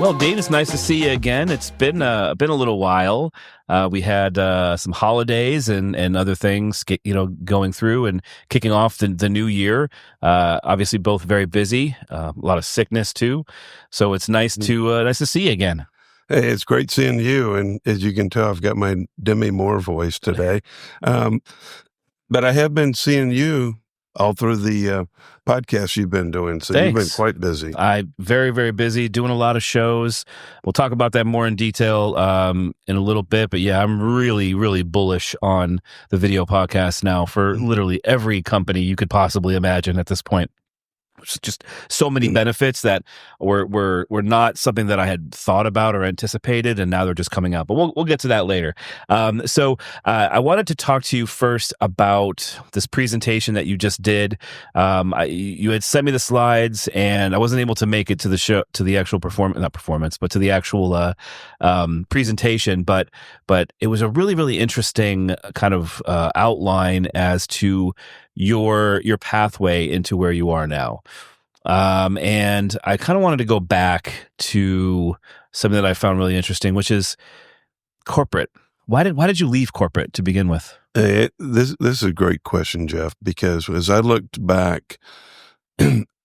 Well, Dave, it's nice to see you again. It's been a little while. We had some holidays and other things, going through and kicking off the new year. Obviously, both very busy. A lot of sickness too. So it's nice to see you again. Hey, it's great seeing you. And as you can tell, I've got my Demi Moore voice today. Um, but I have been seeing you all through the podcast you've been doing. So you've been Thanks. quite busy. I'm very, very busy doing a lot of shows. We'll talk about that more in detail in a little bit. But yeah, I'm really, really bullish on the video podcast now for literally every company you could possibly imagine at this point. It's just so many benefits that were not something that I had thought about or anticipated, and now they're just coming out. But we'll get to that later. So I wanted to talk to you first about this presentation that you just did. You had sent me the slides, and I wasn't able to make it to the show, to the actual to the actual presentation. But it was a really, really interesting kind of outline as to your pathway into where you are now. And I kind of wanted to go back to something that I found really interesting, which is corporate. Why did you leave corporate to begin with? This is a great question, Jeff, because as I looked back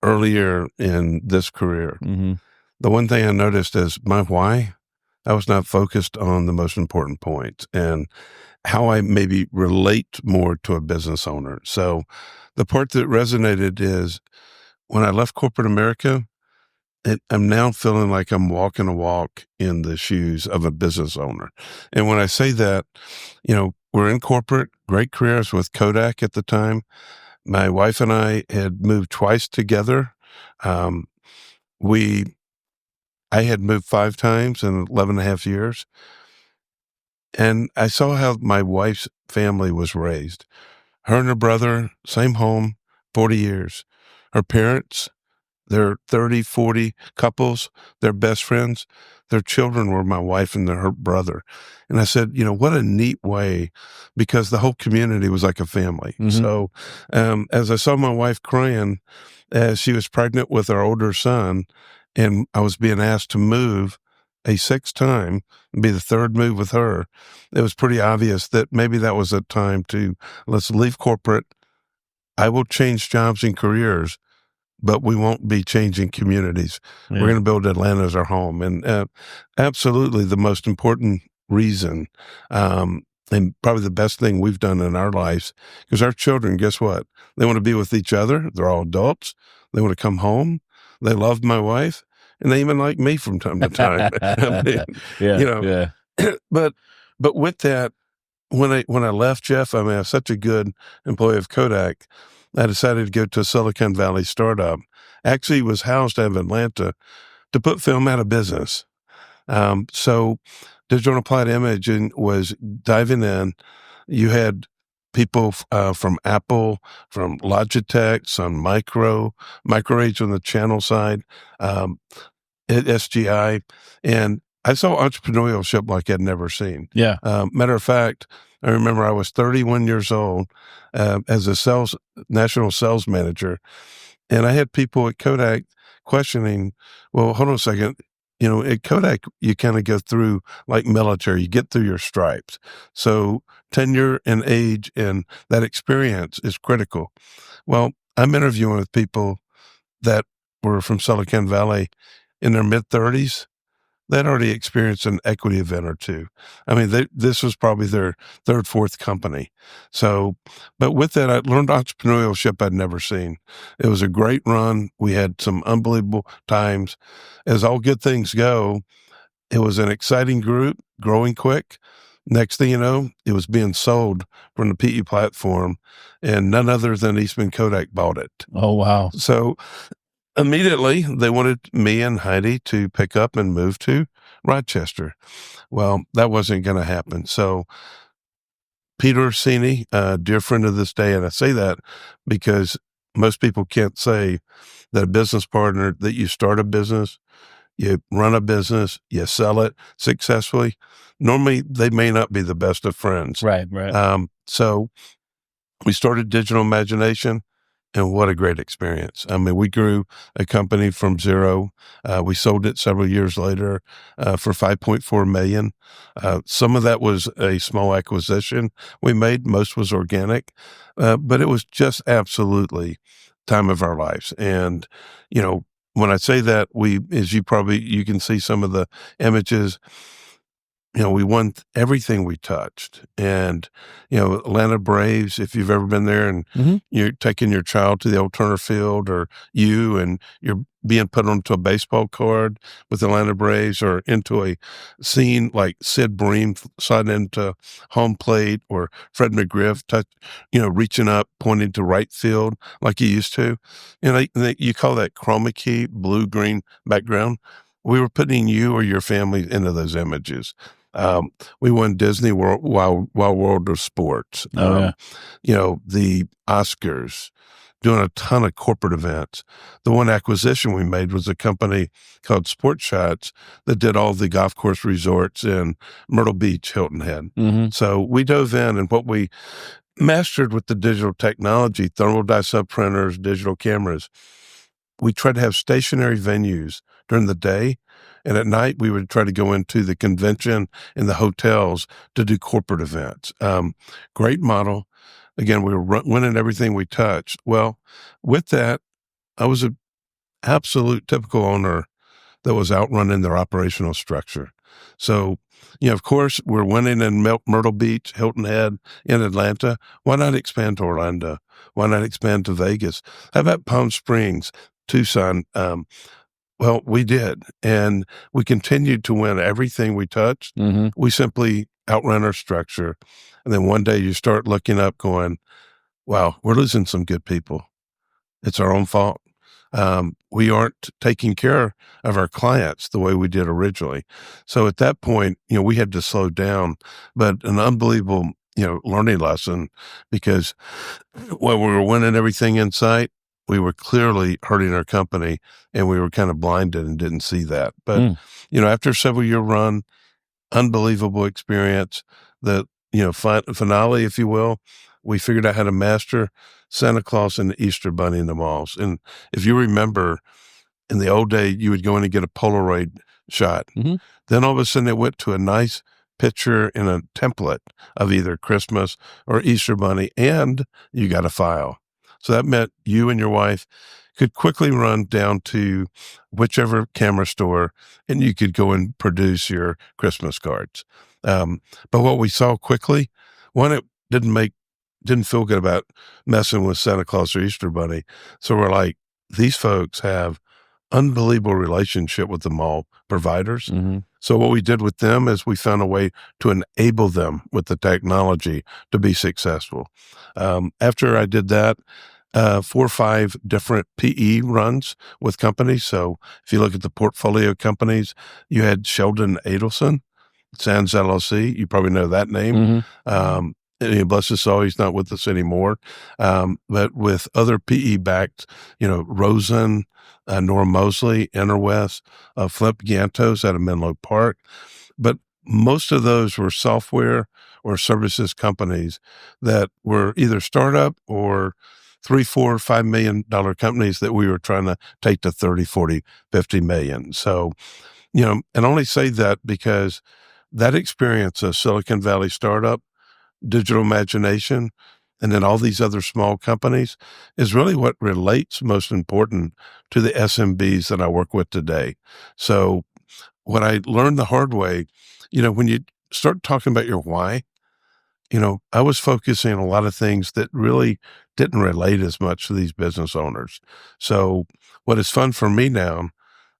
earlier in this career, the one thing I noticed is my why. I was not focused on the most important points and how I maybe relate more to a business owner. So the part that resonated is when I left corporate America, I'm now feeling like I'm walking a walk in the shoes of a business owner. And when I say that, we're in corporate, great careers with Kodak at the time. My wife and I had moved twice together. I had moved 5 times in 11 and a half years. And I saw how my wife's family was raised. Her and her brother, same home, 40 years. Her parents, they're 30, 40 couples, they're best friends. Their children were my wife and her brother. And I said, what a neat way, because the whole community was like a family. So as I saw my wife crying as she was pregnant with our older son, and I was being asked to move a 6th time, be the 3rd move with her, it was pretty obvious that maybe that was a time to let's leave corporate. I will change jobs and careers, but we won't be changing communities. Yeah. We're going to build Atlanta as our home. And absolutely the most important reason, and probably the best thing we've done in our lives, because our children, guess what? They want to be with each other. They're all adults. They want to come home. They love my wife. And they even like me from time to time. But with that, when I left, Jeff, I was such a good employee of Kodak. I decided to go to a Silicon Valley startup. Actually, was housed out of Atlanta to put film out of business. So Digital and Applied Imaging was diving in. You had people from Apple, from Logitech, some Micro Age on the channel side, at SGI. And I saw entrepreneurship like I'd never seen. Yeah. Matter of fact, I remember I was 31 years old as a national sales manager. And I had people at Kodak questioning, well, hold on a second. At Kodak, you kind of go through like military, you get through your stripes. So tenure and age and that experience is critical. Well, I'm interviewing with people that were from Silicon Valley in their mid-30s. They'd already experienced an equity event or two. I mean, this was probably their 3rd, 4th company. So, but with that, I learned entrepreneurship I'd never seen. It was a great run. We had some unbelievable times. As all good things go, it was an exciting group, growing quick. Next thing you know, it was being sold from the PE platform, and none other than Eastman Kodak bought it. Oh, wow. So immediately, they wanted me and Heidi to pick up and move to Rochester. Well, that wasn't going to happen. So Peter Orsini, a dear friend of this day, and I say that because most people can't say that a business partner, that you start a business, you run a business, you sell it successfully. Normally, they may not be the best of friends. Right. So we started Digital Imagination. And what a great experience. I mean, we grew a company from zero. We sold it several years later for 5.4 million. Some of that was a small acquisition we made. Most was organic, but it was just absolutely time of our lives. And, you know, when I say that, as you can see some of the images, we won everything we touched. And, Atlanta Braves, if you've ever been there and Mhm. you're taking your child to the old Turner Field, or and you're being put onto a baseball card with Atlanta Braves, or into a scene like Sid Bream sliding into home plate, or Fred McGriff reaching up, pointing to right field like he used to. You call that chroma key, blue-green background. We were putting you or your family into those images. We won Disney World, Wild World of Sports, Oh, yeah. the Oscars, doing a ton of corporate events. The one acquisition we made was a company called Sport Shots that did all the golf course resorts in Myrtle Beach, Hilton Head. Mhm. So we dove in, and what we mastered with the digital technology, thermal dye subprinters, digital cameras, we tried to have stationary venues during the day. And at night, we would try to go into the convention and the hotels to do corporate events. Great model. Again, we were winning everything we touched. Well, with that, I was an absolute typical owner that was outrunning their operational structure. So, of course, we're winning in Myrtle Beach, Hilton Head, in Atlanta. Why not expand to Orlando? Why not expand to Vegas? How about Palm Springs, Tucson? Well, we did. And we continued to win everything we touched. Mhm. We simply outran our structure. And then one day you start looking up going, wow, we're losing some good people. It's our own fault. We aren't taking care of our clients the way we did originally. So at that point, we had to slow down, but an unbelievable, learning lesson, because while we were winning everything in sight, we were clearly hurting our company, and we were kind of blinded and didn't see that. But, Mm. After a several year run, unbelievable experience, the, finale, if you will, we figured out how to master Santa Claus and the Easter Bunny in the malls. And if you remember, in the old day, you would go in and get a Polaroid shot. Mhm. Then all of a sudden, it went to a nice picture in a template of either Christmas or Easter Bunny, and you got a file. So that meant you and your wife could quickly run down to whichever camera store, and you could go and produce your Christmas cards. But what we saw quickly, one, it didn't feel good about messing with Santa Claus or Easter Bunny. So we're like, these folks have unbelievable relationship with the mall providers. Mhm. So what we did with them is we found a way to enable them with the technology to be successful. After I did that, 4 or 5 different PE runs with companies. So if you look at the portfolio companies, you had Sheldon Adelson, Sands LLC. You probably know that name. Mhm. Bless his soul, he's not with us anymore. But with other PE backed, Rosen, Nora Mosley, Interwest, Flip Gantos out of Menlo Park. But most of those were software or services companies that were either startup or 3, 4, $5 million companies that we were trying to take to 30, 40, 50 million. So, and I only say that because that experience of Silicon Valley startup, digital imagination, and then all these other small companies is really what relates most important to the SMBs that I work with today. So what I learned the hard way, when you start talking about your why, I was focusing on a lot of things that really didn't relate as much to these business owners. So what is fun for me now,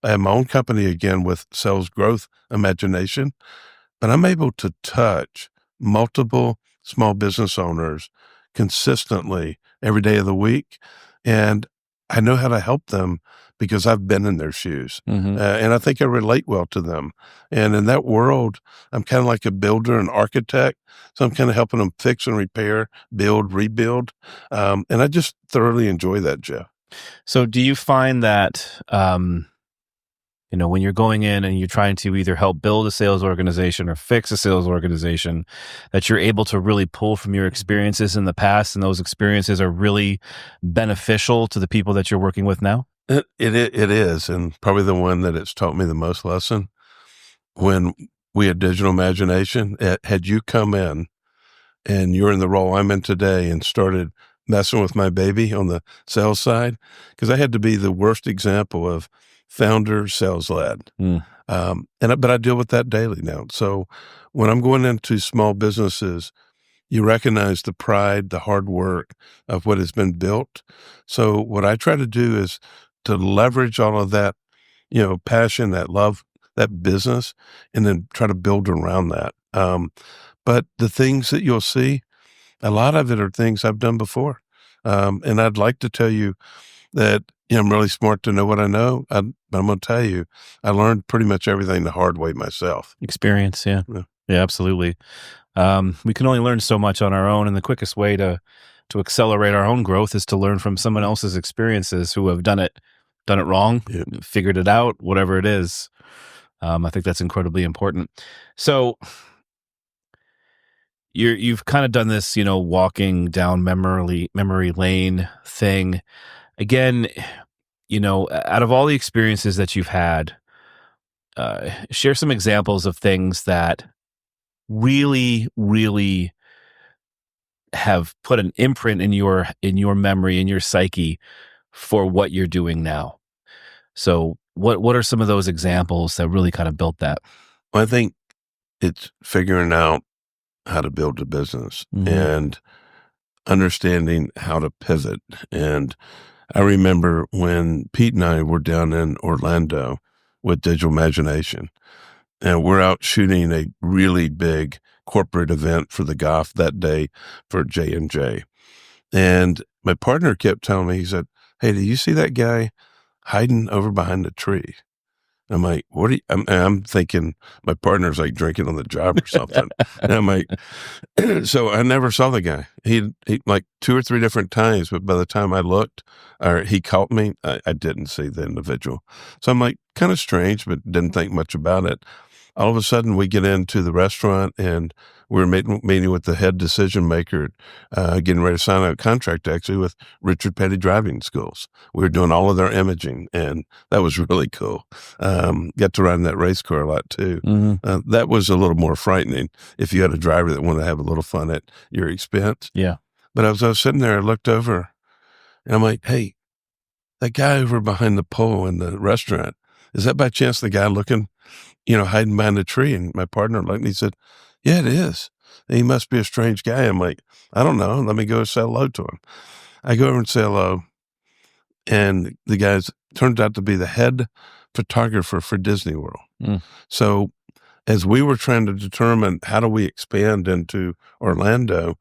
I have my own company again with sales growth imagination, but I'm able to touch multiple small business owners consistently every day of the week. And I know how to help them because I've been in their shoes. Mhm. And I think I relate well to them. And in that world, I'm kind of like a builder and architect. So I'm kind of helping them fix and repair, build, rebuild. And I just thoroughly enjoy that, Jeff. So do you find that when you're going in and you're trying to either help build a sales organization or fix a sales organization, that you're able to really pull from your experiences in the past, and those experiences are really beneficial to the people that you're working with now? It is, and probably the one that it's taught me the most lesson. When we had Digital Imagination, had you come in and you're in the role I'm in today and started messing with my baby on the sales side, because I had to be the worst example of founder sales led. Mm. But I deal with that daily now. So when I'm going into small businesses, you recognize the pride, the hard work of what has been built. So what I try to do is to leverage all of that, passion, that love, that business, and then try to build around that. But the things that you'll see, a lot of it are things I've done before. And I'd like to tell you that I'm really smart to know what I know. I'm going to tell you, I learned pretty much everything the hard way myself. Experience, yeah. Yeah. Yeah, absolutely. We can only learn so much on our own, and the quickest way to accelerate our own growth is to learn from someone else's experiences who have done it wrong, Yeah. figured it out, whatever it is. I think that's incredibly important. So you've kind of done this, walking down memory lane thing. Again, out of all the experiences that you've had, share some examples of things that really, really have put an imprint in your memory, in your psyche for what you're doing now. So what are some of those examples that really kind of built that? Well, I think it's figuring out how to build a business and understanding how to pivot. And I remember when Pete and I were down in Orlando with Digital Imagination, and we're out shooting a really big corporate event for the golf that day for J&J. And my partner kept telling me, he said, "Hey, do you see that guy hiding over behind the tree?" I'm like, "What are you?" I'm thinking my partner's like drinking on the job or something. And I'm like, so I never saw the guy. He like 2 or 3 different times, but by the time I looked or he caught me, I didn't see the individual. So I'm like, kind of strange, but didn't think much about it. All of a sudden, we get into the restaurant and we're meeting with the head decision maker, getting ready to sign a contract actually with Richard Petty Driving Schools. We were doing all of their imaging, and that was really cool. Got to ride in that race car a lot too. That was a little more frightening if you had a driver that wanted to have a little fun at your expense. Yeah. But as I was sitting there, I looked over and I'm like, "Hey, that guy over behind the pole in the restaurant, is that by chance the guy looking, hiding behind a tree?" And my partner looked and he said, "Yeah, it is. He must be a strange guy." I'm like, "I don't know. Let me go say hello to him." I go over and say hello. And the guy's turned out to be the head photographer for Disney World. Mm. So as we were trying to determine how do we expand into Orlando,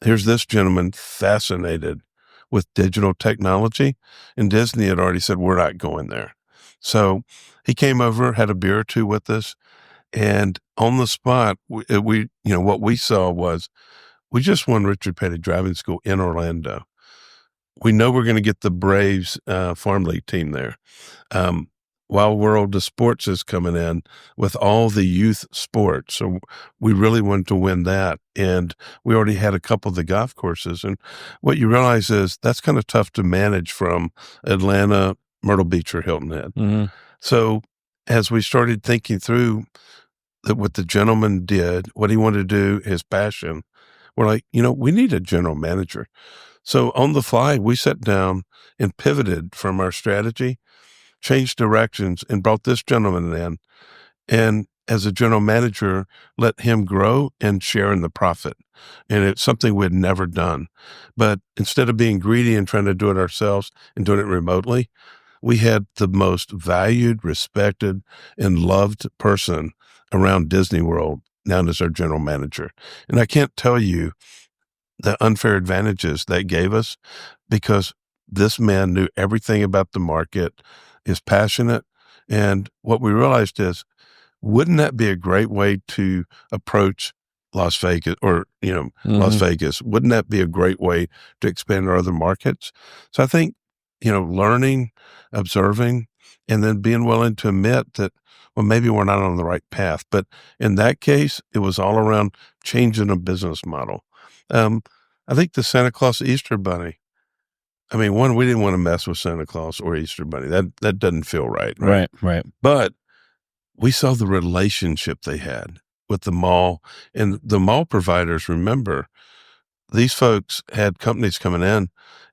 here's this gentleman fascinated with digital technology, and Disney had already said, "We're not going there." So he came over, had a beer or two with us, and on the spot, what we saw was we just won Richard Petty Driving School in Orlando. We know we're going to get the Braves Farm League team there. Wild World of Sports is coming in with all the youth sports. So we really wanted to win that. And we already had a couple of the golf courses. And what you realize is that's kind of tough to manage from Atlanta, Myrtle Beach, or Hilton Head. So as we started thinking through that what the gentleman did, what he wanted to do, his passion, we're like, we need a general manager. So on the fly, we sat down and pivoted from our strategy, changed directions, and brought this gentleman in. And as a general manager, let him grow and share in the profit. And it's something we had never done. But instead of being greedy and trying to do it ourselves and doing it remotely, we had the most valued, respected, and loved person around Disney World now as our general manager. And I can't tell you the unfair advantages they gave us because this man knew everything about the market, is passionate. And what we realized is, wouldn't that be a great way to approach Las Vegas or, Las Vegas? Wouldn't that be a great way to expand our other markets? So I think, learning, observing, and then being willing to admit that, well, maybe we're not on the right path. But in that case, it was all around changing a business model. Um, I think the Santa Claus Easter Bunny. I mean, one, we didn't want to mess with Santa Claus or Easter Bunny. That doesn't feel right, right? Right. But we saw the relationship they had with the mall, and the mall providers. Remember, these folks had companies coming in,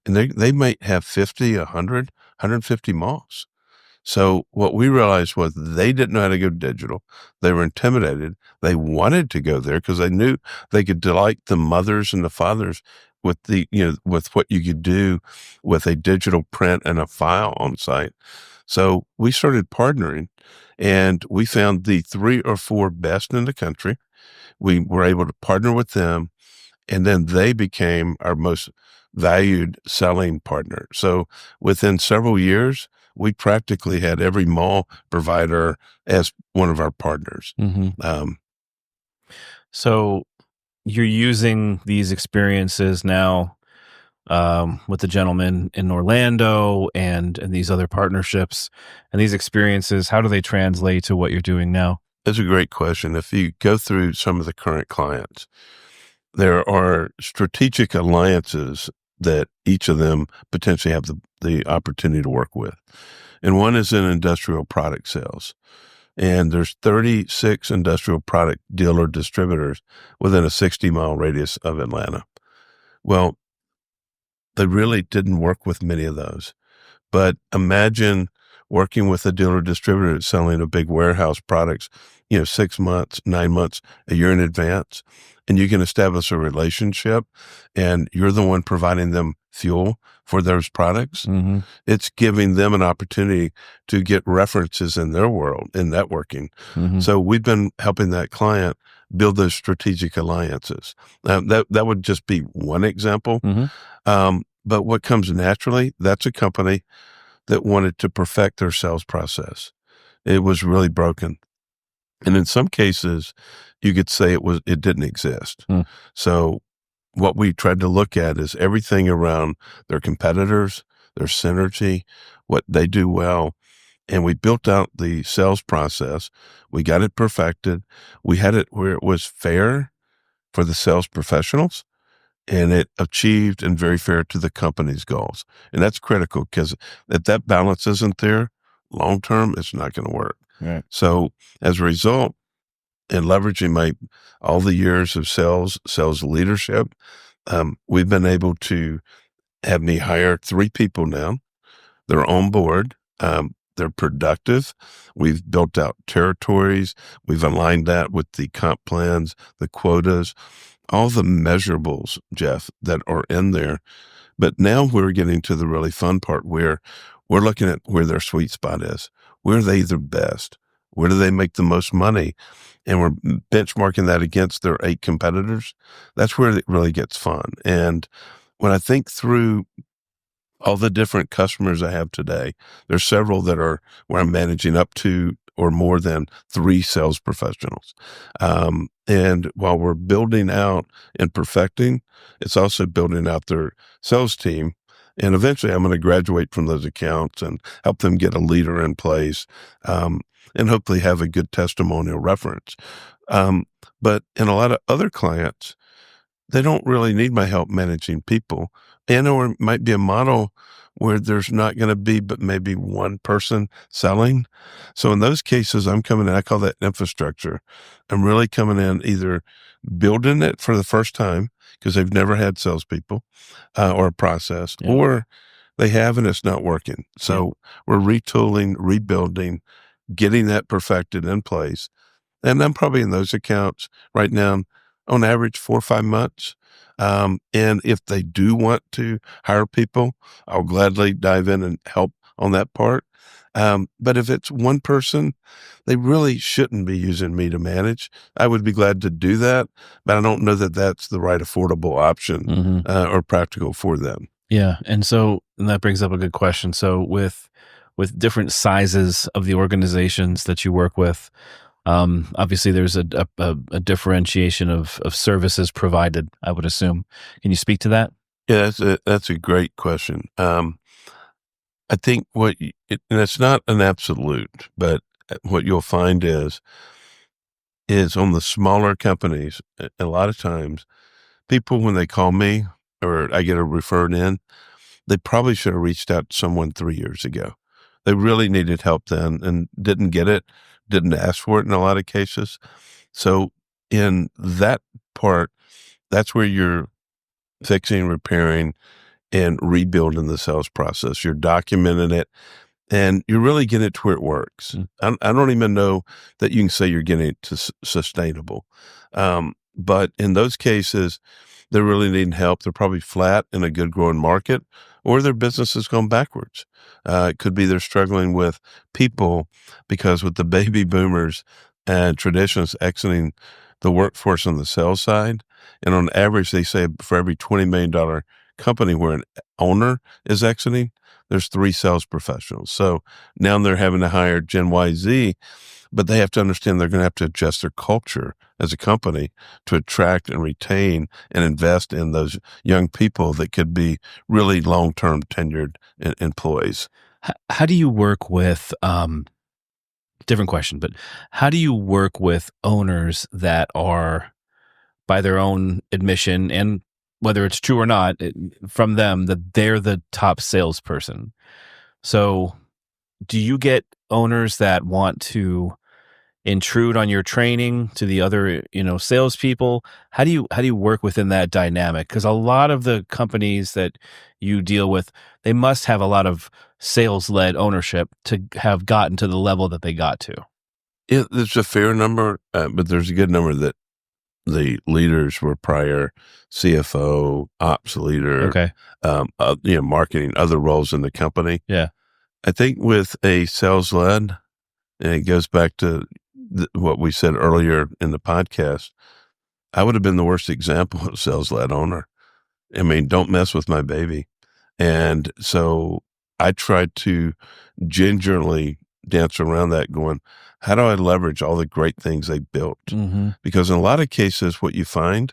and they might have 50, 100, 150 malls. So what we realized was they didn't know how to go digital. They were intimidated. They wanted to go there because they knew they could delight the mothers and the fathers with with what you could do with a digital print and a file on site. So we started partnering, and we found the 3 or 4 best in the country. We were able to partner with them, and then they became our most valued selling partner. So within several years, we practically had every mall provider as one of our partners. Hmm. Um, So you're using these experiences now with the gentleman in Orlando and these other partnerships and these experiences. How do they translate to what you're doing now? that's a great question. If you go through some of the current clients, there are strategic alliances that each of them potentially have the opportunity to work with. And one is in industrial product sales. And there's 36 industrial product dealer distributors within a 60-mile radius of Atlanta. Well, they really didn't work with many of those. But imagine working with a dealer distributor that's selling a big warehouse products, 6 months, 9 months, a year in advance, and you can establish a relationship and you're the one providing them fuel for those products. Hmm. It's giving them an opportunity to get references in their world in networking. Hmm. So we've been helping that client build those strategic alliances. That would just be one example. Hmm. But what comes naturally, that's a company that wanted to perfect their sales process. It was really broken. And in some cases, you could say it didn't exist. Mm. So what we tried to look at is everything around their competitors, their synergy, what they do well. And we built out the sales process. We got it perfected. We had it where it was fair for the sales professionals, and it achieved and very fair to the company's goals. And that's critical because if that balance isn't there, long term, it's not going to work. Right. So as a result, in leveraging all the years of sales leadership, we've been able to have me hire 3 people now. They're on board. They're productive. We've built out territories. We've aligned that with the comp plans, the quotas, all the measurables, Jeff, that are in there. But now we're getting to the really fun part where we're looking at where their sweet spot is. Where are they the best? Where do they make the most money? And we're benchmarking that against their 8 competitors. That's where it really gets fun. And when I think through all the different customers I have today, there's several that are where I'm managing up to or more than 3 sales professionals. And while we're building out and perfecting, it's also building out their sales team. And eventually I'm going to graduate from those accounts and help them get a leader in place, and hopefully have a good testimonial reference. But in a lot of other clients, they don't really need my help managing people. And or it might be a model where there's not going to be but maybe one person selling. So in those cases, I'm coming in, I call that infrastructure. I'm really coming in either building it for the first time because they've never had salespeople or a process, Yeah. or they have and it's not working. So we're retooling, rebuilding, getting that perfected in place. And I'm probably in those accounts right now, on average, 4 or 5 months. And if they do want to hire people, I'll gladly dive in and help on that part. But if it's one person, they really shouldn't be using me to manage. I would be glad to do that, but I don't know that that's the right affordable option Hmm. or practical for them. Yeah. And that brings up a good question. So with different sizes of the organizations that you work with, obviously there's a differentiation of services provided, I would assume. Can you speak to that? Yeah, that's a great question. I think and it's not an absolute, but what you'll find is on the smaller companies, a lot of times people, when they call me or I get a referred in, they probably should have reached out to someone 3 years ago. They really needed help then and didn't get it, didn't ask for it in a lot of cases. So in that part, that's where you're fixing, repairing, and rebuilding the sales process. You're documenting it and you really get it to where it works. Mm. I don't even know that you can say you're getting it to sustainable. But in those cases, they're really needing help. They're probably flat in a good growing market, or their business has gone backwards. It could be they're struggling with people because with the baby boomers and traditionalists exiting the workforce on the sales side, and on average, they say for every $20 million company where an owner is exiting, there's 3 sales professionals. So now they're having to hire Gen Y, Z, but they have to understand they're going to have to adjust their culture as a company to attract and retain and invest in those young people that could be really long-term tenured employees. How do you work with, different question, but how do you work with owners that are, by their own admission, and whether it's true or not, from them, that they're the top salesperson? So, do you get owners that want to intrude on your training to the other, salespeople? How do you work within that dynamic? Because a lot of the companies that you deal with, they must have a lot of sales led ownership to have gotten to the level that they got to. There's a fair number, but there's a good number that the leaders were prior CFO, ops leader, Okay. marketing, other roles in the company. Yeah. I think with a sales led, and it goes back to what we said earlier in the podcast, I would have been the worst example of sales led owner. I mean, don't mess with my baby. And so I tried to gingerly dance around that going, how do I leverage all the great things they built? Hmm. Because in a lot of cases, what you find,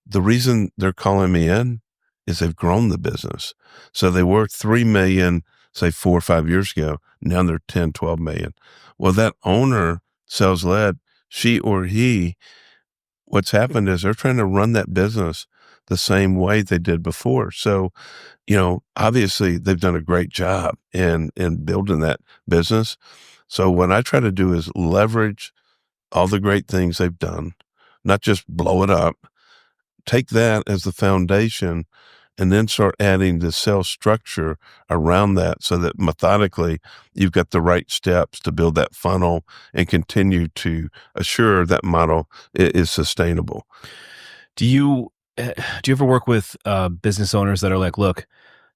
the reason they're calling me in is they've grown the business. So they were 3 million, say 4 or 5 years ago. Now they're 10, 12 million. Well, that owner, sales led, she or he, what's happened is they're trying to run that business the same way they did before. So, obviously they've done a great job in building that business. So what I try to do is leverage all the great things they've done, not just blow it up, take that as the foundation and then start adding the sales structure around that so that methodically you've got the right steps to build that funnel and continue to assure that model is sustainable. Do you do you ever work with business owners that are like, look,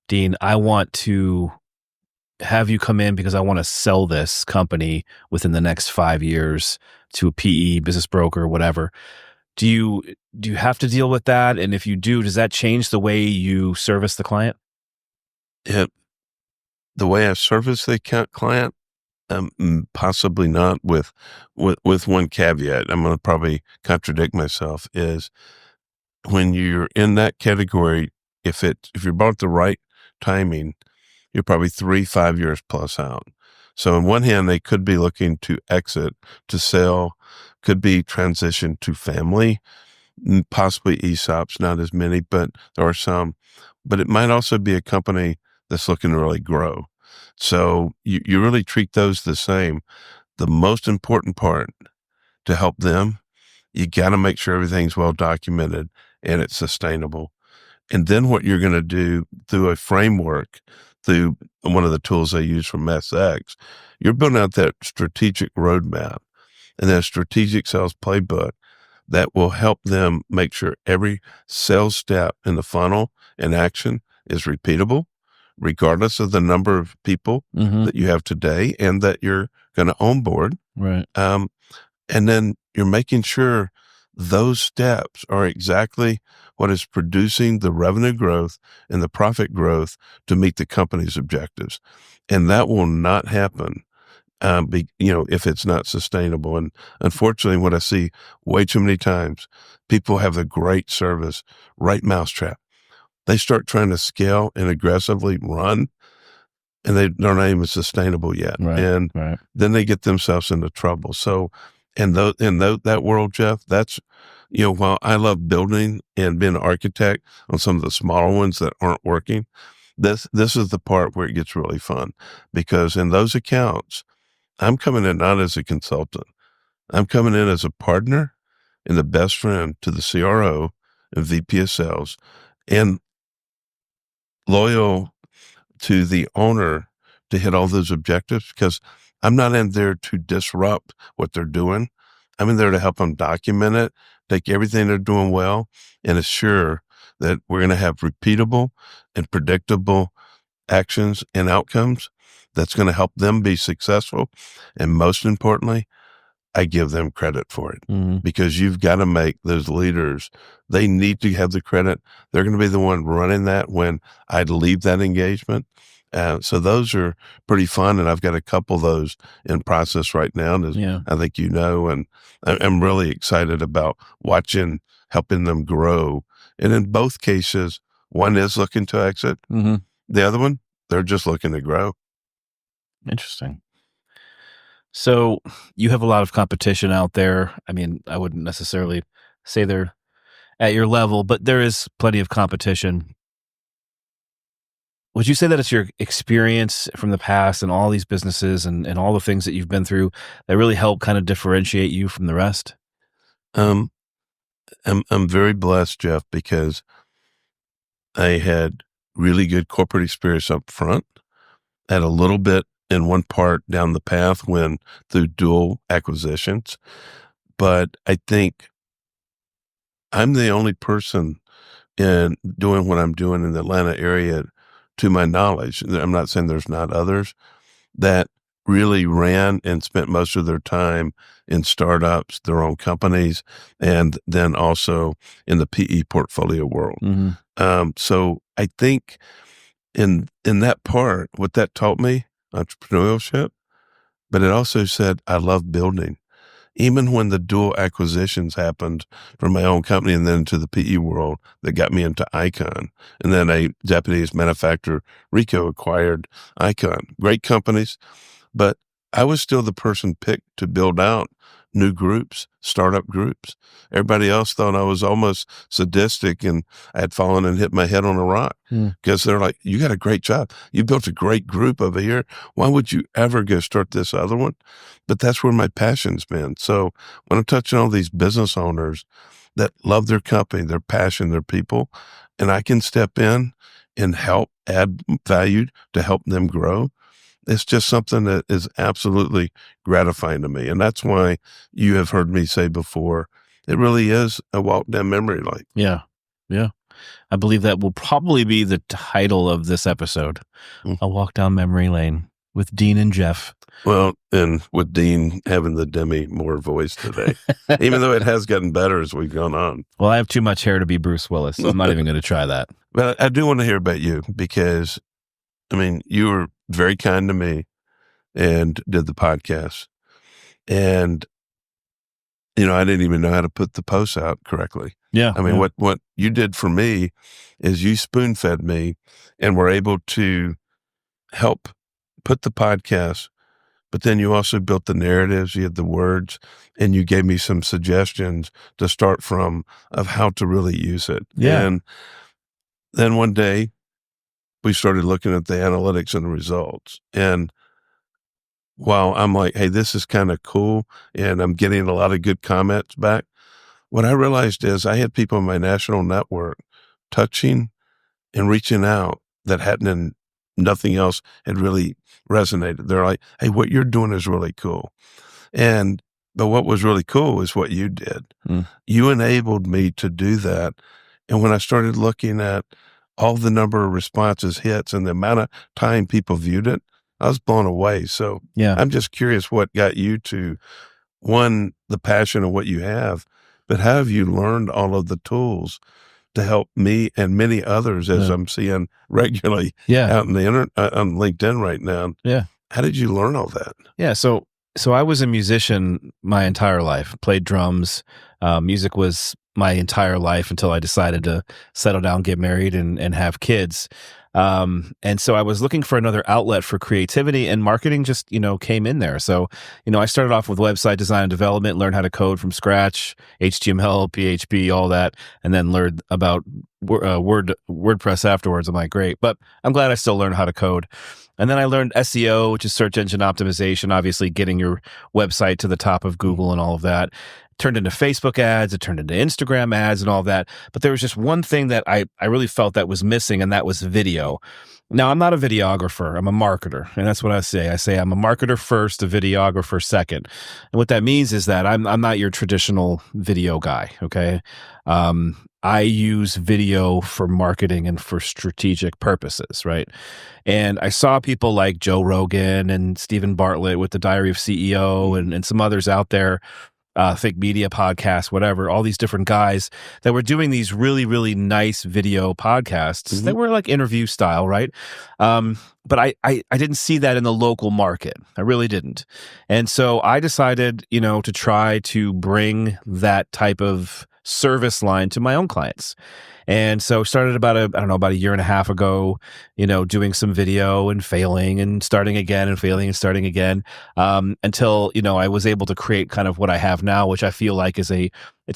Dean, I want to have you come in because I want to sell this company within the next 5 years to a PE business broker, whatever. Do you have to deal with that? And if you do, does that change the way you service the client? It, the way I service the client, possibly not with one caveat. I'm going to probably contradict myself is when you're in that category, if you're bought at the right timing, you're probably 3, 5 years plus out. So on one hand, they could be looking to exit, to sell, could be transition to family, possibly ESOPs, not as many, but there are some. But it might also be a company that's looking to really grow. So you really treat those the same. The most important part to help them, you got to make sure everything's well documented and it's sustainable. And then what you're going to do through a framework, through one of the tools I use from SX, you're building out that strategic roadmap and that strategic sales playbook that will help them make sure every sales step in the funnel and action is repeatable, regardless of the number of people Hmm. that you have today and that you're going to onboard. Right. Um, and then you're making sure those steps are exactly what is producing the revenue growth and the profit growth to meet the company's objectives. And that will not happen, if it's not sustainable. And unfortunately, what I see way too many times, people have the great service, right mousetrap. They start trying to scale and aggressively run. and they're not even sustainable yet. Right. And Right. then they get themselves into trouble. So, that world, Jeff, that's, while I love building and being an architect on some of the smaller ones that aren't working, this is the part where it gets really fun, because in those accounts, I'm coming in not as a consultant. I'm coming in as a partner and the best friend to the CRO and VP of sales, and loyal to the owner to hit all those objectives, because I'm not in there to disrupt what they're doing. I'm in there to help them document it, take everything they're doing well, and assure that we're going to have repeatable and predictable actions and outcomes that's going to help them be successful. And most importantly, I give them credit for it, Mhm. because you've got to make those leaders, they need to have the credit. They're going to be the one running that when I leave that engagement. So those are pretty fun. And I've got a couple of those in process right now, as Yeah. I think you know, and I'm really excited about helping them grow. And in both cases, one is looking to exit. Mhm. The other one, they're just looking to grow. Interesting. So you have a lot of competition out there. I mean, I wouldn't necessarily say they're at your level, but there is plenty of competition. Would you say that it's your experience from the past and all these businesses and all the things that you've been through that really help kind of differentiate you from the rest? Um, I'm very blessed, Jeff, because I had really good corporate experience up front, had a little bit in one part down the path when through dual acquisitions. But I think I'm the only person in doing what I'm doing in the Atlanta area, to my knowledge. I'm not saying there's not others that really ran and spent most of their time in startups, their own companies, and then also in the PE portfolio world. Mhm. So I think in that part, what that taught me, entrepreneurship, but it also said I love building. Even when the dual acquisitions happened from my own company and then to the PE world that got me into Icon, and then a Japanese manufacturer, Ricoh, acquired Icon. Great companies, but I was still the person picked to build out new groups, startup groups. Everybody else thought I was almost sadistic and I had fallen and hit my head on a rock, Hmm. because they're like, you got a great job. You built a great group over here. Why would you ever go start this other one? But that's where my passion's been. So when I'm touching all these business owners that love their company, their passion, their people, and I can step in and help add value to help them grow, it's just something that is absolutely gratifying to me. And that's why you have heard me say before, it really is a walk down memory lane. Yeah. Yeah. I believe that will probably be the title of this episode. Mm. A walk down memory lane with Dean and Jeff. Well, and with Dean having the Demi Moore voice today, even though it has gotten better as we've gone on. Well, I have too much hair to be Bruce Willis, so I'm not even going to try that. But I do want to hear about you, because, I mean, you were very kind to me and did the podcast. And, I didn't even know how to put the posts out correctly. Yeah. I mean, yeah. what you did for me is you spoon fed me and were able to help put the podcast, but then you also built the narratives, you had the words, and you gave me some suggestions to start from of how to really use it. Yeah. And then one day we started looking at the analytics and the results. And while I'm like, hey, this is kind of cool, and I'm getting a lot of good comments back, what I realized is I had people in my national network touching and reaching out that nothing else had really resonated. They're like, hey, what you're doing is really cool. But what was really cool is what you did. Mm. You enabled me to do that. And when I started looking at all the number of responses, hits, and the amount of time people viewed it, I was blown away. So Yeah. I'm just curious what got you to, one, the passion of what you have, but how have you learned all of the tools to help me and many others, as Yeah. I'm seeing regularly Yeah. out in the on LinkedIn right now? Yeah. How did you learn all that? Yeah. So I was a musician my entire life, played drums. Music was my entire life until I decided to settle down, get married, and have kids. And so I was looking for another outlet for creativity, and marketing just, came in there. So, I started off with website design and development, learned how to code from scratch, HTML, PHP, all that, and then learned about WordPress afterwards. I'm like, great, but I'm glad I still learned how to code. And then I learned SEO, which is search engine optimization, obviously getting your website to the top of Google and all of that. Turned into Facebook ads, it turned into Instagram ads and all that. But there was just one thing that I really felt that was missing, and that was video. Now, I'm not a videographer, I'm a marketer. And that's what I say. I say I'm a marketer first, a videographer second. And what that means is that I'm not your traditional video guy, okay? I use video for marketing and for strategic purposes, right? And I saw people like Joe Rogan and Stephen Bartlett with the Diary of CEO and some others out there, Think Media Podcast, whatever, all these different guys that were doing these really, really nice video podcasts that were like interview style, right? But I didn't see that in the local market. I really didn't. And so I decided, to try to bring that type of service line to my own clients. And so started about a year and a half ago, doing some video and failing and starting again and failing and starting again, until, I was able to create kind of what I have now, which I feel like it's a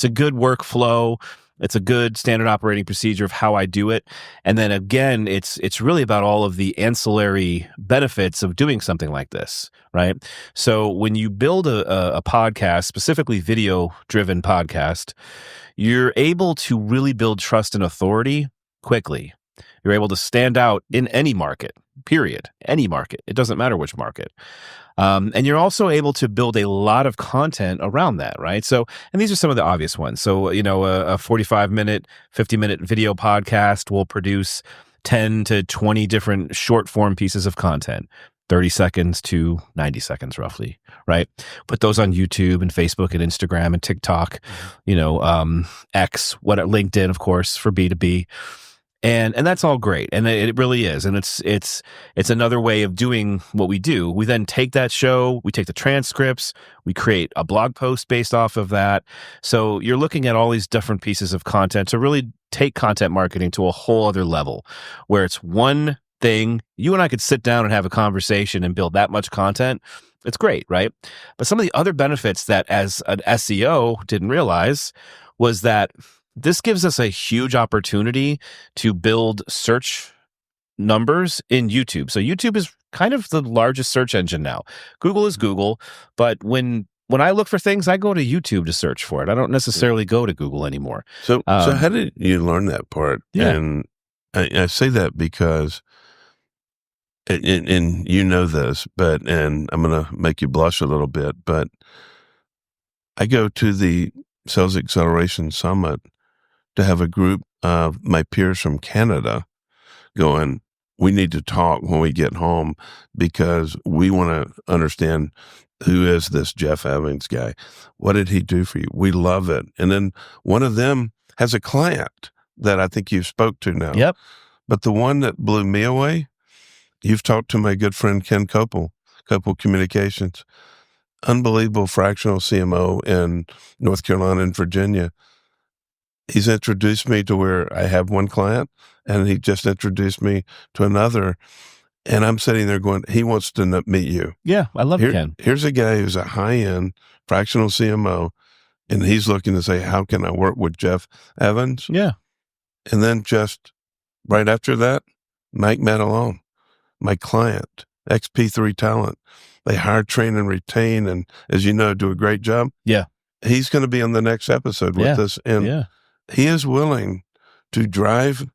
good workflow. It's a good standard operating procedure of how I do it. And then again, it's really about all of the ancillary benefits of doing something like this, right? So when you build a podcast, specifically video-driven podcast, you're able to really build trust and authority quickly. You're able to stand out in any market, period. Any market. It doesn't matter which market. And you're also able to build a lot of content around that, right? So, and these are some of the obvious ones. So, a 45-minute, 50-minute video podcast will produce 10 to 20 different short form pieces of content. 30 seconds to 90 seconds roughly, right? Put those on YouTube and Facebook and Instagram and TikTok, X, LinkedIn, of course, for B2B. And that's all great. And it really is. And it's another way of doing what we do. We then take that show, we take the transcripts, we create a blog post based off of that. So you're looking at all these different pieces of content to really take content marketing to a whole other level where it's one thing. You and I could sit down and have a conversation and build that much content. It's great, right? But some of the other benefits that as an SEO didn't realize was that this gives us a huge opportunity to build search numbers in YouTube. So YouTube is kind of the largest search engine now. Google is Google, but when I look for things, I go to YouTube to search for it. I don't necessarily go to Google anymore. So how did you learn that part? Yeah. And I say that because, and you know this, and I'm going to make you blush a little bit, but I go to the Sales Acceleration Summit to have a group of my peers from Canada going, we need to talk when we get home because we want to understand who is this Jeff Evans guy? What did he do for you? We love it. And then one of them has a client that I think you spoke to now. Yep. But the one that blew me away, you've talked to my good friend Ken Copel Communications, unbelievable fractional CMO in North Carolina and Virginia. He's introduced me to where I have one client, and he just introduced me to another. And I'm sitting there going, he wants to meet you. Yeah, I love Ken. Here's a guy who's a high-end fractional CMO, and he's looking to say, how can I work with Jeff Evans? Yeah. And then just right after that, Mike Matalone, my client, XP3 Talent. They hire, train, and retain, and as you know, do a great job. Yeah. He's going to be on the next episode with us. And he is willing to drive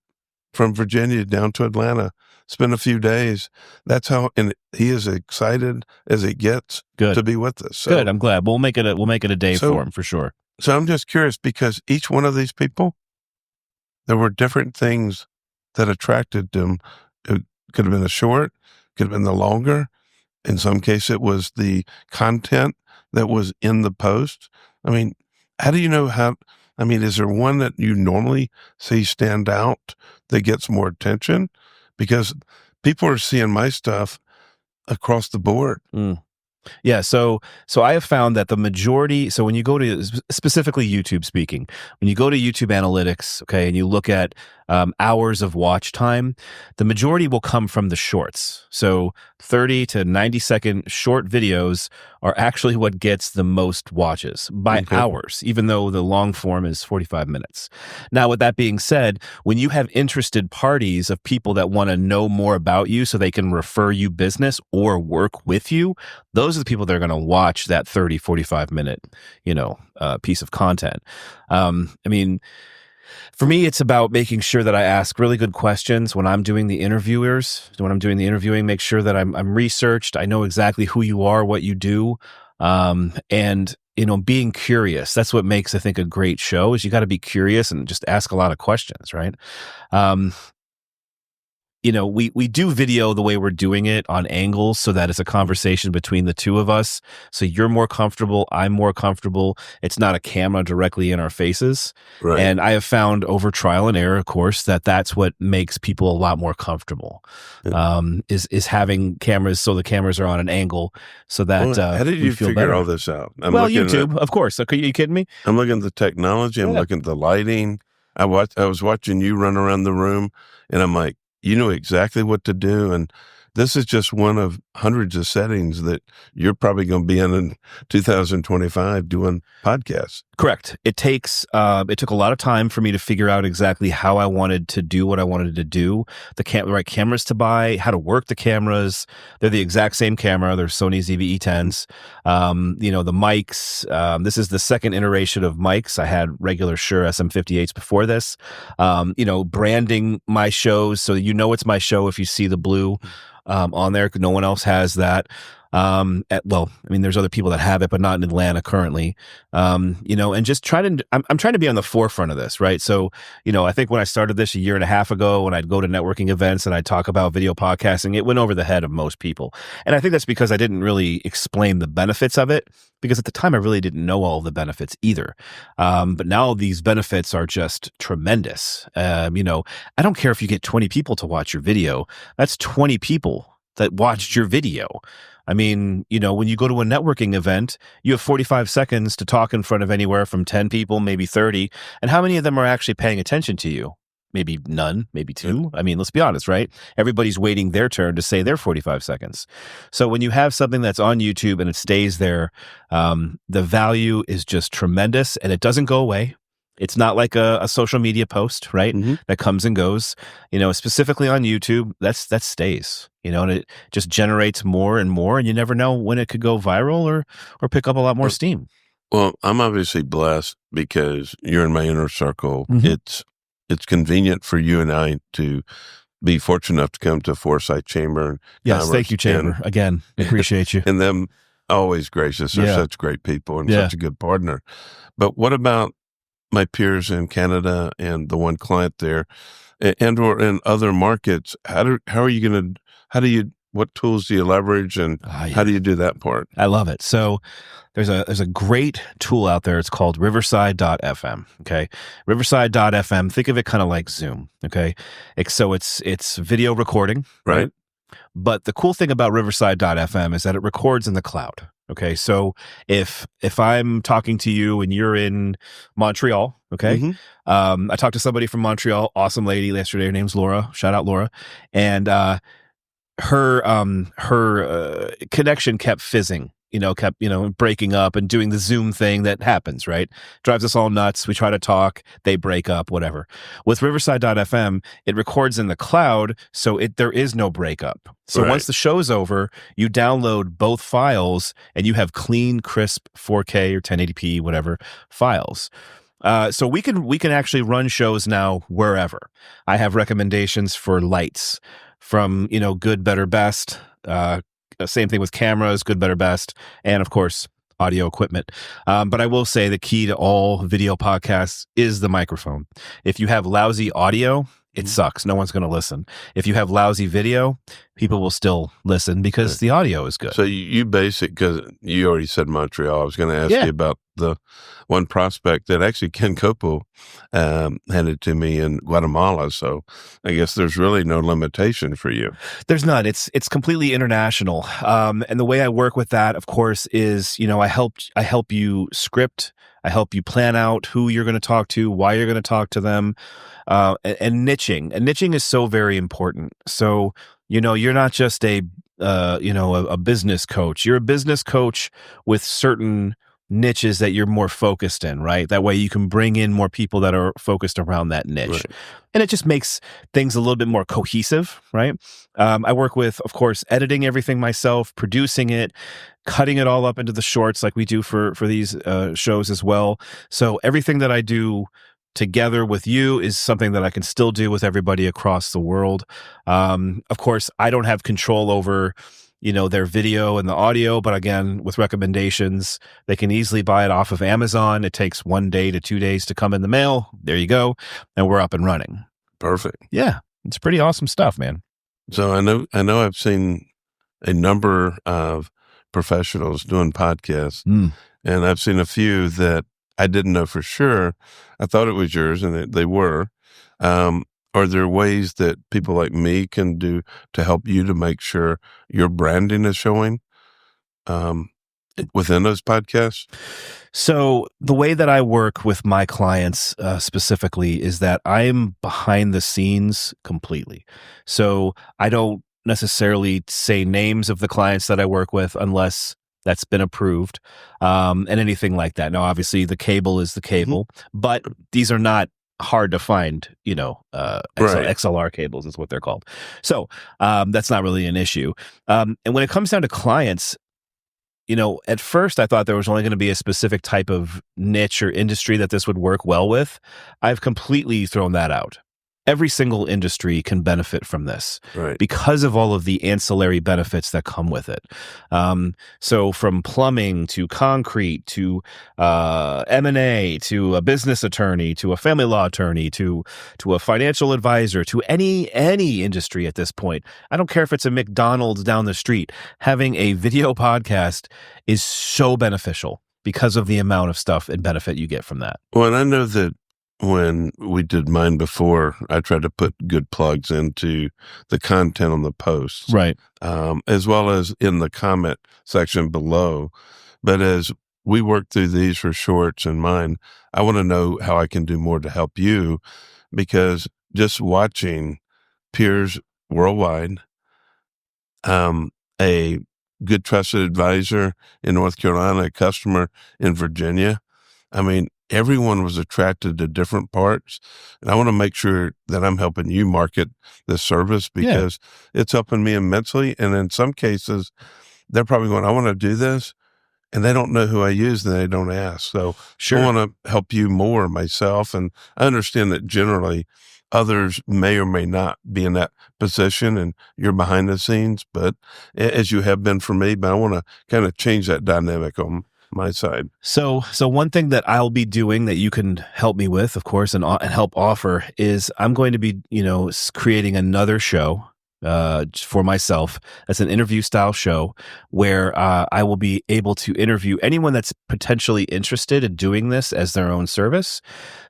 from Virginia down to Atlanta, spend a few days. That's how, and he is excited as it gets to be with us. So, good. I'm glad. We'll make it a day for him for sure. So I'm just curious because each one of these people, there were different things that attracted them. It could have been a short, could have been the longer. In some case, it was the content that was in the post. I mean, how do you know how? I mean, is there one that you normally see stand out that gets more attention? Because people are seeing my stuff across the board. Yeah, so I have found that the majority. So when you go to specifically YouTube speaking, when you go to YouTube Analytics, okay, and you look at hours of watch time, the majority will come from the shorts. So 30 to 90-second short videos are actually what gets the most watches by Okay. hours, even though the long form is 45 minutes. Now, with that being said, when you have interested parties of people that want to know more about you so they can refer you business or work with you, those are the people that are going to watch that 30, 45 minute, piece of content. I mean, for me, it's about making sure that I ask really good questions when I'm doing the interviewing, make sure that I'm researched. I know exactly who you are, what you do. And being curious, that's what makes, I think, a great show is you got to be curious and just ask a lot of questions. Right. Um, we do video the way we're doing it on angles so that it's a conversation between the two of us. So you're more comfortable, I'm more comfortable. It's not a camera directly in our faces. Right. And I have found over trial and error, of course, that that's what makes people a lot more comfortable. Is having cameras so the cameras are on an angle so that how did we you feel figure better. all this out? YouTube, of course. Are you kidding me? I'm looking at the technology. I'm Yeah. looking at the lighting. I was watching you run around the room, and I'm like, you know exactly what to do. And this is just one of hundreds of settings that you're probably going to be in 2025 doing podcasts. Correct. It took a lot of time for me to figure out exactly how I wanted to do what I wanted to do, the right cameras to buy, how to work the cameras. They're the exact same camera. They're Sony ZV-E10s. The mics. This is the second iteration of mics. I had regular Shure SM58s before this. Branding my shows so it's my show if you see the blue on there. No one else has that. There's other people that have it, but not in Atlanta currently. And just I'm trying to be on the forefront of this, right? So, I think when I started this a year and a half ago, when I'd go to networking events and I'd talk about video podcasting, it went over the head of most people. And I think that's because I didn't really explain the benefits of it, because at the time I really didn't know all the benefits either. But now these benefits are just tremendous. I don't care if you get 20 people to watch your video. That's 20 people that watched your video. I mean, when you go to a networking event, you have 45 seconds to talk in front of anywhere from 10 people, maybe 30. And how many of them are actually paying attention to you? Maybe none, maybe two. I mean, let's be honest, right? Everybody's waiting their turn to say their 45 seconds. So when you have something that's on YouTube and it stays there, the value is just tremendous and it doesn't go away. It's not like a social media post, right? Mm-hmm. That comes and goes. Specifically on YouTube, that stays. And it just generates more and more, and you never know when it could go viral or pick up a lot more steam. Well, I'm obviously blessed because you're in my inner circle. Mm-hmm. It's convenient for you and I to be fortunate enough to come to Foresight Chamber. Yes, thank you, Chamber. Again, appreciate you. And them always gracious. They're such great people and such a good partner. But what about my peers in Canada and the one client there and or in other markets? What tools do you leverage and how do you do that part? I love it. So there's a great tool out there. It's called Riverside.fm. Okay. Riverside.fm. Think of it kind of like Zoom. Okay. So it's video recording. Right. But the cool thing about Riverside.fm is that it records in the cloud. Okay. So if I'm talking to you and you're in Montreal, okay. Mm-hmm. I talked to somebody from Montreal, awesome lady yesterday. Her name's Laura. Shout out Laura. And, her connection kept fizzing, kept breaking up and doing the Zoom thing that happens, right? Drives us all nuts. We try to talk, they break up, whatever. With Riverside.fm, it records in the cloud, so there is no breakup. So once the show's over, you download both files and you have clean, crisp 4K or 1080p, whatever files. So we can actually run shows now wherever. I have recommendations for lights from, good, better, best. Same thing with cameras, good, better, best. And of course, audio equipment. But I will say the key to all video podcasts is the microphone. If you have lousy audio, it sucks. No one's going to listen. If you have lousy video, people will still listen because the audio is good. So you because you already said Montreal. I was going to ask you about the one prospect that actually Ken Copo handed to me in Guatemala. So I guess there's really no limitation for you. There's none. It's completely international. And the way I work with that, of course, is, I help you script. I help you plan out who you're going to talk to, why you're going to talk to them, and niching. And niching is so very important. So, you're not just a business coach. You're a business coach with certain niches that you're more focused in, right? That way you can bring in more people that are focused around that niche. Right. And it just makes things a little bit more cohesive, right? I work with, of course, editing everything myself, producing it, cutting it all up into the shorts like we do for these shows as well. So everything that I do together with you is something that I can still do with everybody across the world. Of course, I don't have control over their video and the audio, but again, with recommendations, they can easily buy it off of Amazon. It takes 1 day to 2 days to come in the mail. There you go. And we're up and running. Perfect. Yeah. It's pretty awesome stuff, man. So I know I've seen a number of professionals doing podcasts, and I've seen a few that I didn't know for sure. I thought it was yours, and they were. Are there ways that people like me can do to help you to make sure your branding is showing within those podcasts? So the way that I work with my clients specifically is that I'm behind the scenes completely. So I don't necessarily say names of the clients that I work with unless that's been approved, and anything like that. Now, obviously, the cable is the cable, but these are not hard to find, XLR cables is what they're called. So that's not really an issue. And when it comes down to clients, at first I thought there was only going to be a specific type of niche or industry that this would work well with. I've completely thrown that out. Every single industry can benefit from this because of all of the ancillary benefits that come with it. So from plumbing to concrete to M&A to a business attorney to a family law attorney to a financial advisor to any industry at this point. I don't care if it's a McDonald's down the street. Having a video podcast is so beneficial because of the amount of stuff and benefit you get from that. Well, and I know that when we did mine before, I tried to put good plugs into the content on the posts, right? As well as in the comment section below. But as we work through these for shorts and mine, I want to know how I can do more to help you, because just watching peers worldwide, a good trusted advisor in North Carolina, a customer in Virginia, I mean, everyone was attracted to different parts. And I want to make sure that I'm helping you market this service because it's helping me immensely. And in some cases, they're probably going, I want to do this. And they don't know who I use and they don't ask. So I want to help you more myself. And I understand that generally others may or may not be in that position and you're behind the scenes, but as you have been for me, but I want to kind of change that dynamic on my side. So one thing that I'll be doing that you can help me with, of course, and help offer is I'm going to be, creating another show for myself. That's an interview style show where I will be able to interview anyone that's potentially interested in doing this as their own service.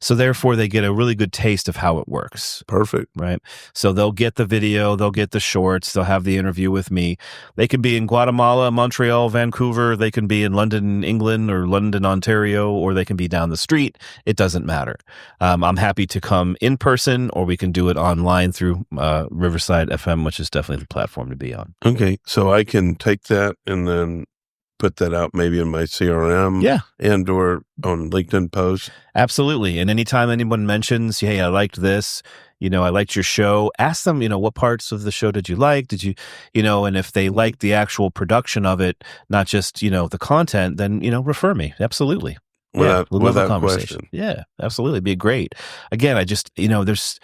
So therefore they get a really good taste of how it works. Perfect. Right. So they'll get the video, they'll get the shorts, they'll have the interview with me. They can be in Guatemala, Montreal, Vancouver. They can be in London, England, or London, Ontario, or they can be down the street. It doesn't matter. I'm happy to come in person, or we can do it online through Riverside FM, which is definitely the platform to be on. Okay. So I can take that and then put that out maybe in my CRM and or on LinkedIn posts. Absolutely. And anytime anyone mentions, hey, I liked this, I liked your show, ask them, what parts of the show did you like? Did you, and if they like the actual production of it, not just, the content, then, refer me. Absolutely. Without question. Yeah, absolutely. It'd be great. Again, I just, there's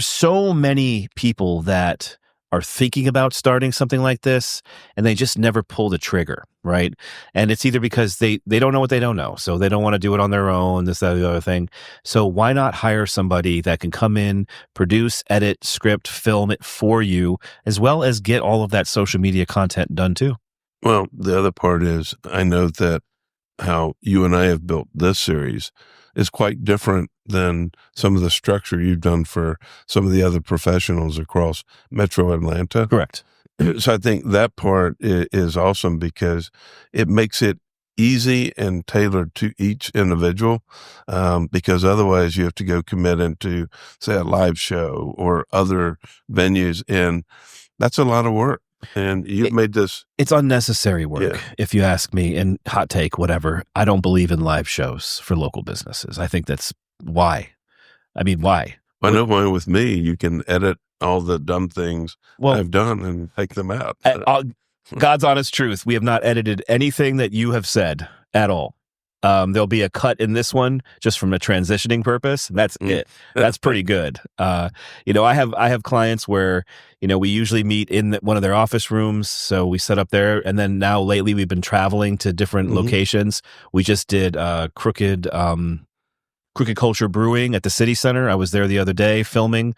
so many people that are thinking about starting something like this and they just never pull the trigger, right? And it's either because they don't know what they don't know. So they don't want to do it on their own, this, that, the other thing. So why not hire somebody that can come in, produce, edit, script, film it for you, as well as get all of that social media content done too? Well, the other part is I know that how you and I have built this series is quite different than some of the structure you've done for some of the other professionals across Metro Atlanta. Correct. So I think that part is awesome because it makes it easy and tailored to each individual, because otherwise you have to go commit into, say, a live show or other venues, and that's a lot of work. And you've made this. It's unnecessary work, Yeah. if you ask me. And hot take, whatever. I don't believe in live shows for local businesses. I think that's why. I mean, why? I know why with me, you can edit all the dumb things I've done and take them out. God's honest truth. We have not edited anything that you have said at all. There'll be a cut in this one just from a transitioning purpose. That's it. That's pretty good. I have clients where, we usually meet in one of their office rooms. So we set up there. And then now lately we've been traveling to different locations. We just did Crooked Culture Brewing at the City Center. I was there the other day filming,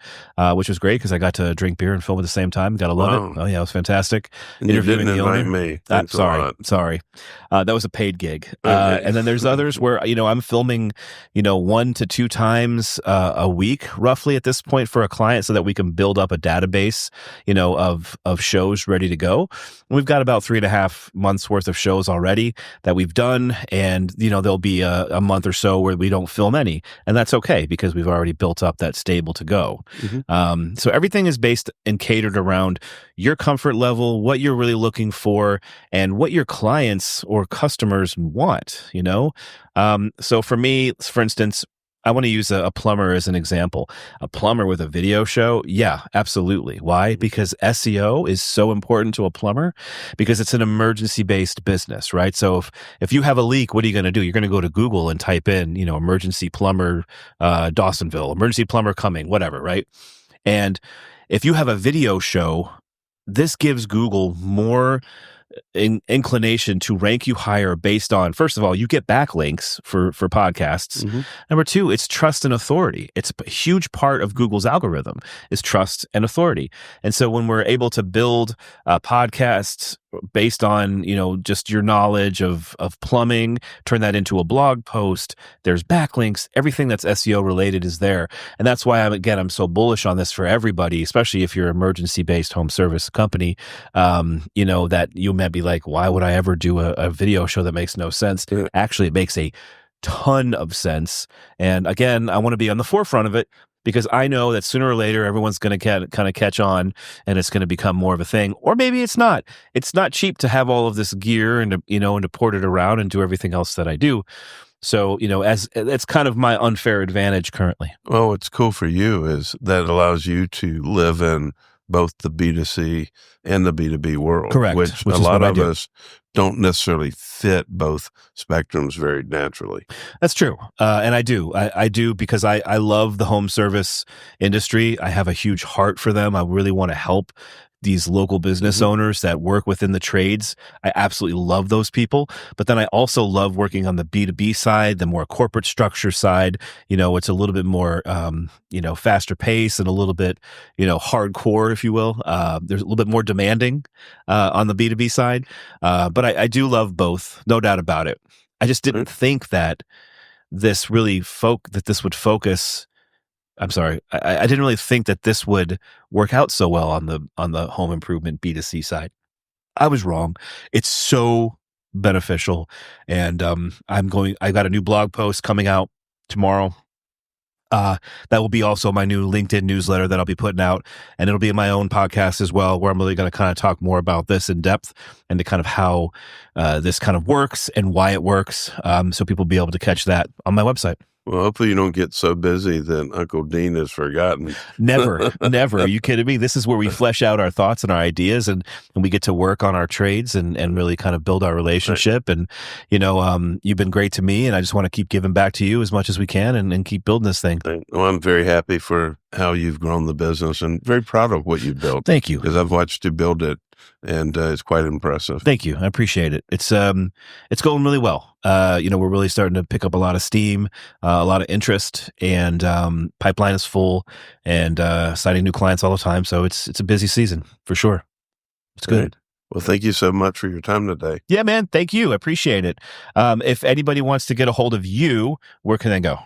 which was great because I got to drink beer and film at the same time. Gotta love it. Oh yeah, it was fantastic. And you didn't invite me. Thanks a lot. Sorry. That was a paid gig. And then there's others where, I'm filming, 1 to 2 times a week roughly at this point for a client so that we can build up a database, of shows ready to go. And we've got about 3.5 months worth of shows already that we've done. And, there'll be a month or so where we don't film any. And that's okay because we've already built up that stable to go. So everything is based and catered around your comfort level, what you're really looking for, and what your clients or customers want, So for me, for instance, I want to use a plumber as an example. A plumber with a video show? Yeah, absolutely. Why? Because SEO is so important to a plumber because it's an emergency-based business, right? So if you have a leak, what are you going to do? You're going to go to Google and type in, emergency plumber, Dawsonville, emergency plumber coming, whatever, right? And if you have a video show, this gives Google more inclination to rank you higher based on, first of all, you get backlinks for podcasts. Number 2, it's trust and authority. It's a huge part of Google's algorithm is trust and authority. And so when we're able to build podcasts based on, just your knowledge of plumbing, turn that into a blog post, there's backlinks, everything that's SEO related is there. And that's why I'm so bullish on this for everybody, especially if you're an emergency-based home service company, that you might be like, why would I ever do a video show that makes no sense? Actually, it makes a ton of sense. And again, I want to be on the forefront of it because I know that sooner or later, everyone's going to kind of catch on and it's going to become more of a thing. Or maybe it's not. It's not cheap to have all of this gear and to port it around and do everything else that I do. So, as it's kind of my unfair advantage currently. Well, what's cool for you is that it allows you to live in both the B2C and the B2B world. Correct. Which a lot of us don't necessarily fit both spectrums very naturally. That's true. And I do. I do because I love the home service industry. I have a huge heart for them. I really want to help these local business owners that work within the trades. I absolutely love those people. But then I also love working on the B2B side, the more corporate structure side. It's a little bit more, faster pace and a little bit, hardcore, if you will. There's a little bit more demanding on the B2B side. But I do love both, no doubt about it. I just didn't think that this really this would focus. I'm sorry. I didn't really think that this would work out so well on the home improvement B2C side. I was wrong. It's so beneficial. And I got a new blog post coming out tomorrow. That will be also my new LinkedIn newsletter that I'll be putting out. And it'll be in my own podcast as well, where I'm really going to kind of talk more about this in depth and to kind of how this kind of works and why it works. So people will be able to catch that on my website. Well, hopefully you don't get so busy that Uncle Dean is forgotten. Never, never. Are you kidding me? This is where we flesh out our thoughts and our ideas, and we get to work on our trades and really kind of build our relationship. And, you've been great to me, and I just want to keep giving back to you as much as we can and keep building this thing. Well, I'm very happy for how you've grown the business and very proud of what you've built. Thank you. Because I've watched you build it, and it's quite impressive. Thank you. I appreciate it. It's going really well. We're really starting to pick up a lot of steam, a lot of interest, and pipeline is full, and signing new clients all the time. So it's a busy season for sure. It's good. Great. Well, thank you so much for your time today. Yeah, man. Thank you. I appreciate it. If anybody wants to get a hold of you, where can they go?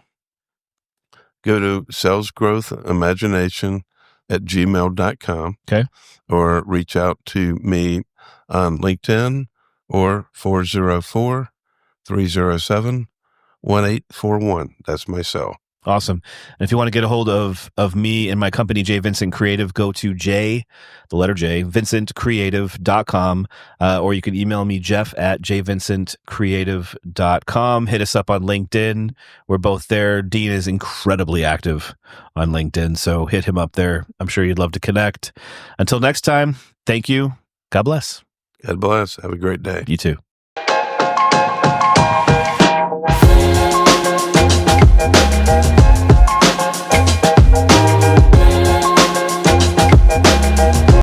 Go to salesgrowthimagination@gmail.com. Okay. Or reach out to me on LinkedIn or 404-307-1841. That's my cell. Awesome. And if you want to get a hold of me and my company, J. Vincent Creative, go to the letter J, vincentcreative.com, or you can email me, jeff@jvincentcreative.com. Hit us up on LinkedIn. We're both there. Dean is incredibly active on LinkedIn, so hit him up there. I'm sure you'd love to connect. Until next time, thank you. God bless. God bless. Have a great day. You too.